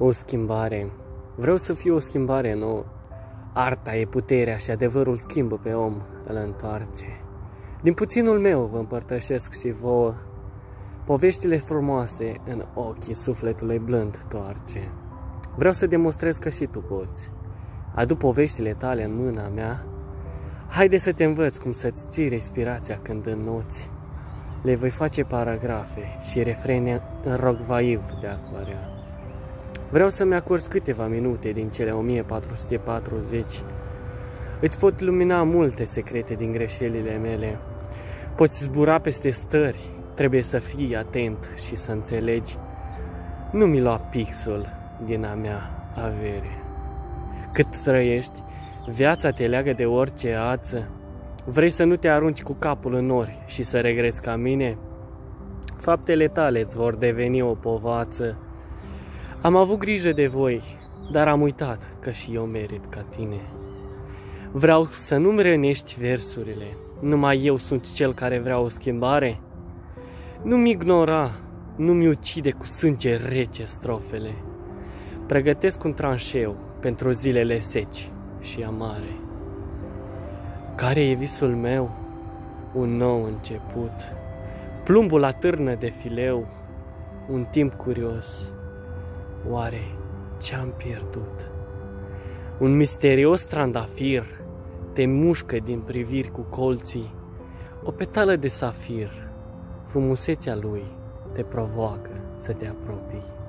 O schimbare. Vreau să fiu o schimbare nouă. Arta e puterea și adevărul schimbă pe om, îl întoarce. Din puținul meu vă împărtășesc și vouă poveștile frumoase în ochii sufletului blând toarce. Vreau să demonstrez că și tu poți. Adu poveștile tale în mâna mea. Haide să te învăț cum să-ți ții respirația când înnoți. Le voi face paragrafe și refrene în rogvaiv de acvarea. Vreau să-mi acorzi câteva minute din cele 1440. Îți pot lumina multe secrete din greșelile mele. Poți zbura peste stări, trebuie să fii atent și să înțelegi. Nu mi lua pixul din a mea avere. Cât trăiești, viața te leagă de orice ață. Vrei să nu te arunci cu capul în nori și să regreți ca mine? Faptele tale îți vor deveni o povață. Am avut grijă de voi, dar am uitat că și eu merit ca tine. Vreau să nu-mi rănești versurile, numai eu sunt cel care vrea o schimbare. Nu-mi ignora, nu-mi ucide cu sânge rece strofele. Pregătesc un tranșeu pentru zilele seci și amare. Care e visul meu? Un nou început. Plumbul atârnă de fileu, un timp curios. Oare ce-am pierdut? Un misterios trandafir te mușcă din priviri cu colții. O petală de safir, frumusețea lui te provoacă să te apropii.